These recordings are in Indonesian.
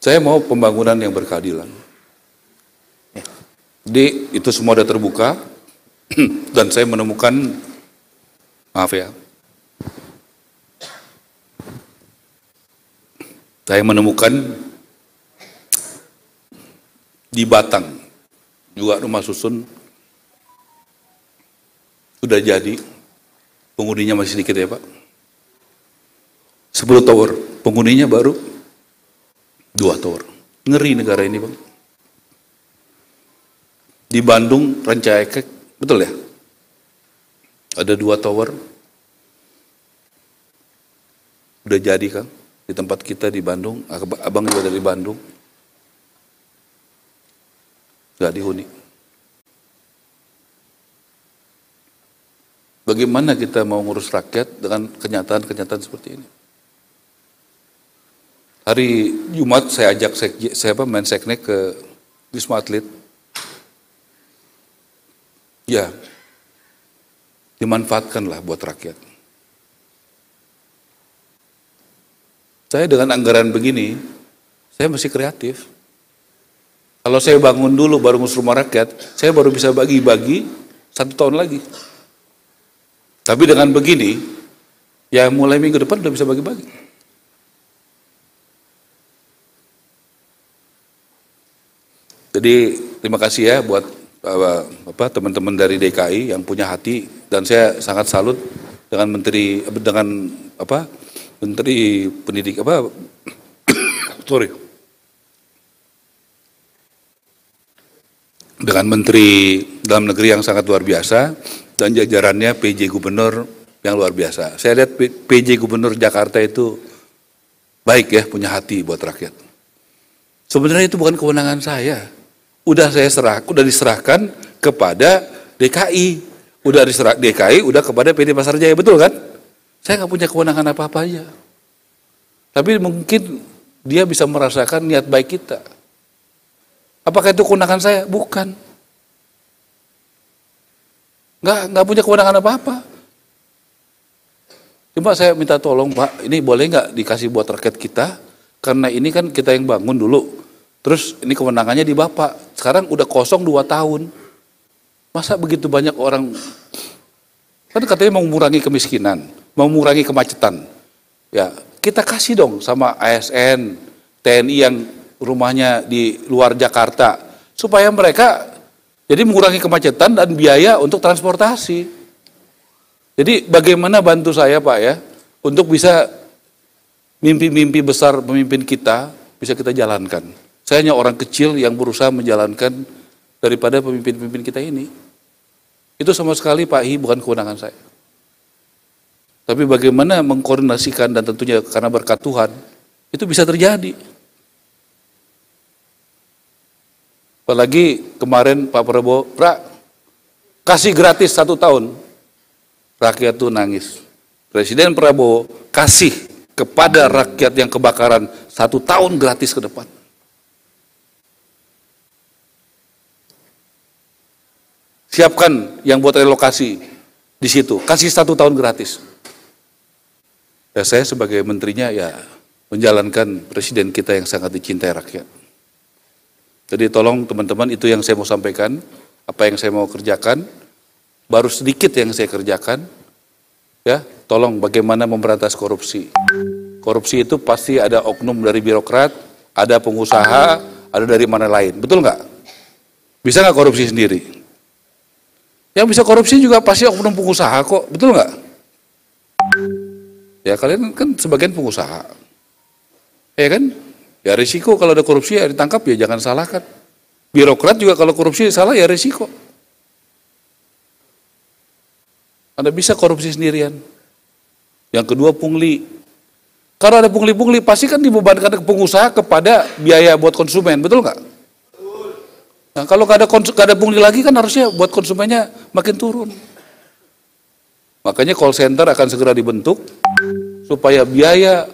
Saya mau pembangunan yang berkeadilan. Jadi itu semua sudah terbuka dan saya menemukan, maaf ya, saya menemukan di Batang juga rumah susun sudah jadi, penghuninya masih sedikit ya Pak. 10 tower, penghuninya baru 2 tower. Ngeri negara ini Bang. Di Bandung, Rancaekek, betul ya? Ada 2 tower. Udah jadi Kang, di tempat kita di Bandung, abang juga dari Bandung. Gak dihuni. Bagaimana kita mau ngurus rakyat dengan kenyataan-kenyataan seperti ini? Hari Jumat saya ajak Menseknek ke Wisma Atlet. Ya, dimanfaatkanlah buat rakyat. Saya dengan anggaran begini, saya masih kreatif. Kalau saya bangun dulu baru ngurus rumah rakyat, saya baru bisa bagi-bagi 1 tahun lagi. Tapi dengan begini, ya mulai minggu depan udah bisa bagi-bagi. Jadi terima kasih ya buat teman-teman dari DKI yang punya hati, dan saya sangat salut dengan Menteri dengan Menteri Dalam Negeri yang sangat luar biasa dan jajarannya PJ Gubernur yang luar biasa. Saya lihat PJ Gubernur Jakarta itu baik ya, punya hati buat rakyat. Sebenarnya itu bukan kewenangan saya. Udah diserahkan kepada DKI. DKI udah kepada PD Pasar Jaya, betul kan? Saya nggak punya kewenangan apa-apa aja. Tapi mungkin dia bisa merasakan niat baik kita. Apakah itu kewenangan saya? Bukan. Nggak punya kewenangan apa-apa. Cuma saya minta tolong Pak, ini boleh nggak dikasih buat rakyat kita? Karena ini kan kita yang bangun dulu. Terus ini kewenangannya di Bapak. Sekarang udah kosong 2 tahun. Masa begitu banyak orang, kan katanya mau mengurangi kemiskinan, mau mengurangi kemacetan. Ya, kita kasih dong sama ASN, TNI yang rumahnya di luar Jakarta, supaya mereka jadi mengurangi kemacetan dan biaya untuk transportasi. Jadi bagaimana bantu saya Pak ya, untuk bisa mimpi-mimpi besar pemimpin kita, bisa kita jalankan. Saya hanya orang kecil yang berusaha menjalankan daripada pemimpin-pemimpin kita ini. Itu sama sekali Pak Hi bukan kewenangan saya. Tapi bagaimana mengkoordinasikan, dan tentunya karena berkat Tuhan, itu bisa terjadi. Apalagi kemarin Pak Prabowo, kasih gratis 1 tahun. Rakyat tuh nangis. Presiden Prabowo kasih kepada rakyat yang kebakaran 1 tahun gratis ke depan. Siapkan yang buat relokasi di situ, kasih 1 tahun gratis. Ya saya sebagai menterinya ya menjalankan presiden kita yang sangat dicintai rakyat. Jadi tolong teman-teman, itu yang saya mau sampaikan, apa yang saya mau kerjakan, baru sedikit yang saya kerjakan. Ya, tolong bagaimana memberantas korupsi. Korupsi itu pasti ada oknum dari birokrat, ada pengusaha, ada dari mana lain, betul nggak? Bisa nggak korupsi sendiri? Yang bisa korupsi juga pasti oknum pengusaha kok, betul nggak? Ya kalian kan sebagian pengusaha, ya kan? Ya risiko kalau ada korupsi ya ditangkap, ya jangan salahkan. Birokrat juga kalau korupsi salah ya risiko. Anda bisa korupsi sendirian. Yang kedua pungli. Kalau ada pungli-pungli pasti kan dibebankan ke pengusaha kepada biaya buat konsumen, betul nggak? Nah, kalau nggak ada pungli lagi kan harusnya buat konsumennya makin turun. Makanya call center akan segera dibentuk supaya biaya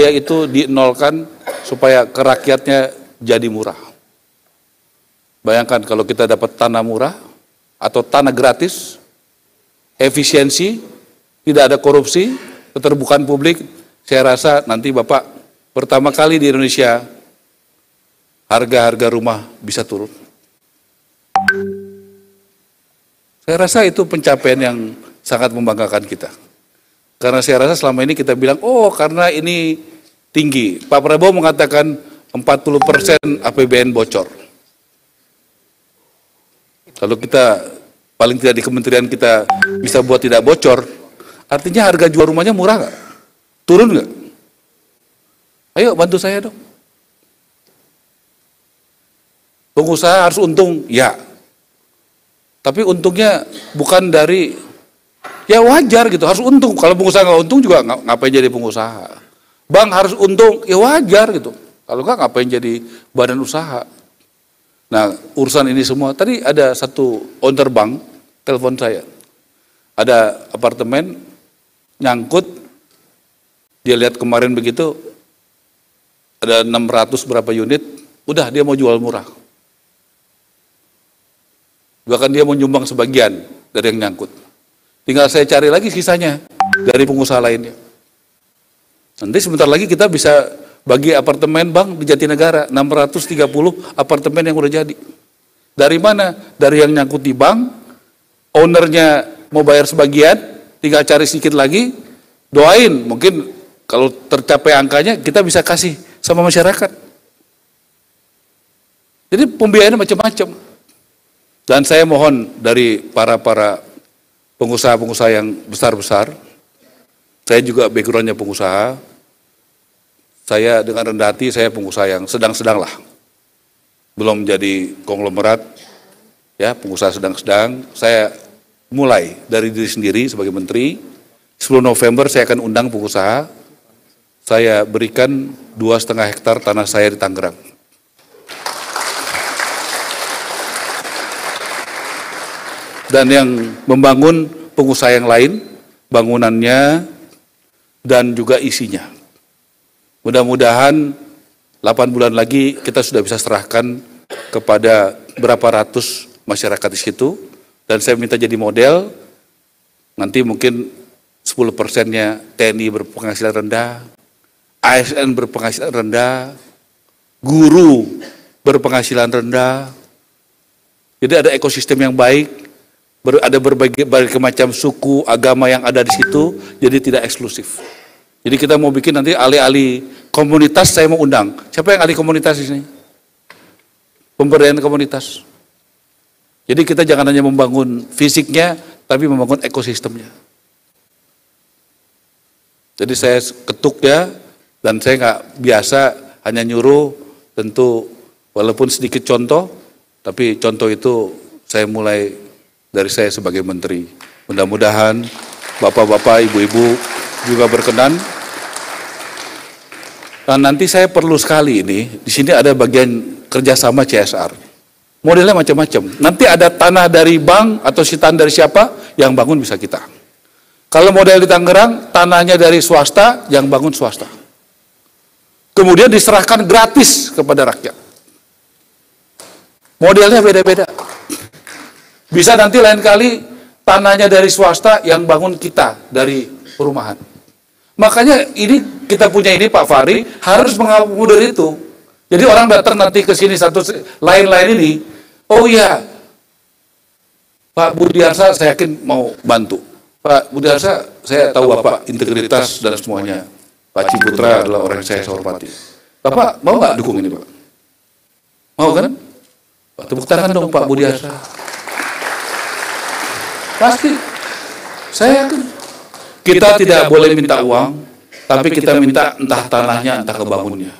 itu dinolkan, supaya ke rakyatnya jadi murah. Bayangkan kalau kita dapat tanah murah atau tanah gratis, efisiensi, tidak ada korupsi, keterbukaan publik, saya rasa nanti Bapak pertama kali di Indonesia harga-harga rumah bisa turun. Saya rasa itu pencapaian yang sangat membanggakan kita. Karena saya rasa selama ini kita bilang, oh karena ini tinggi. Pak Prabowo mengatakan 40% APBN bocor. Kalau kita paling tidak di kementerian kita bisa buat tidak bocor, artinya harga jual rumahnya murah nggak? Turun nggak? Ayo bantu saya dong. Pengusaha harus untung, ya. Tapi untungnya bukan dari, ya wajar gitu, harus untung. Kalau pengusaha nggak untung juga ngapain jadi pengusaha. Bank harus untung, ya wajar gitu. Kalau nggak ngapain jadi badan usaha. Nah urusan ini semua, tadi ada satu owner bank, telepon saya. Ada apartemen, nyangkut, dia lihat kemarin begitu, ada 600 berapa unit, udah dia mau jual murah. Bahkan dia mau nyumbang sebagian dari yang nyangkut. Tinggal saya cari lagi sisanya dari pengusaha lainnya. Nanti sebentar lagi kita bisa bagi apartemen Bang di Jatinegara, 630 apartemen yang udah jadi. Dari mana? Dari yang nyangkut di bank, ownernya mau bayar sebagian, tinggal cari sedikit lagi, doain, mungkin kalau tercapai angkanya kita bisa kasih sama masyarakat. Jadi pembiayaannya macam-macam. Dan saya mohon dari para pengusaha-pengusaha yang besar-besar, saya juga backgroundnya pengusaha, saya dengan rendah hati, saya pengusaha yang sedang-sedang lah. Belum jadi konglomerat, ya pengusaha sedang-sedang. Saya mulai dari diri sendiri sebagai menteri. 10 November saya akan undang pengusaha. Saya berikan 2,5 hektar tanah saya di Tangerang. Dan yang membangun pengusaha yang lain, bangunannya dan juga isinya. Mudah-mudahan 8 bulan lagi kita sudah bisa serahkan kepada berapa ratus masyarakat di situ. Dan saya minta jadi model, nanti mungkin 10%-nya TNI berpenghasilan rendah, ASN berpenghasilan rendah, guru berpenghasilan rendah. Jadi ada ekosistem yang baik, ada berbagai macam suku, agama yang ada di situ, jadi tidak eksklusif. Jadi kita mau bikin nanti alih-alih komunitas, saya mau undang. Siapa yang ahli komunitas di sini? Pemberdayaan komunitas. Jadi kita jangan hanya membangun fisiknya, tapi membangun ekosistemnya. Jadi saya ketuk ya, dan saya nggak biasa hanya nyuruh, tentu walaupun sedikit contoh, tapi contoh itu saya mulai dari saya sebagai menteri. Mudah-mudahan bapak-bapak, ibu-ibu juga berkenan. Dan nanti saya perlu sekali ini, di sini ada bagian kerjasama CSR. Modelnya macam-macam. Nanti ada tanah dari bank atau sitaan dari siapa, yang bangun bisa kita. Kalau model di Tangerang, tanahnya dari swasta, yang bangun swasta. Kemudian diserahkan gratis kepada rakyat. Modelnya beda-beda. Bisa nanti lain kali tanahnya dari swasta, yang bangun kita dari perumahan. Makanya ini kita punya ini Pak Fahri harus mengakomodir itu. Jadi orang datang nanti ke sini satu lain-lain ini, oh iya, Pak Budiarsa saya yakin mau bantu. Pak Budiarsa saya tahu Bapak integritas dan semuanya. Pak Ciputra adalah orang yang saya hormati. Bapak mau nggak dukung ini Pak? Mau kan? Pak, tepuk tangan dong Pak Budiarsa. Pasti, saya yakin. Kita tidak boleh minta uang, tapi kita minta entah tanahnya, entah kebangunnya.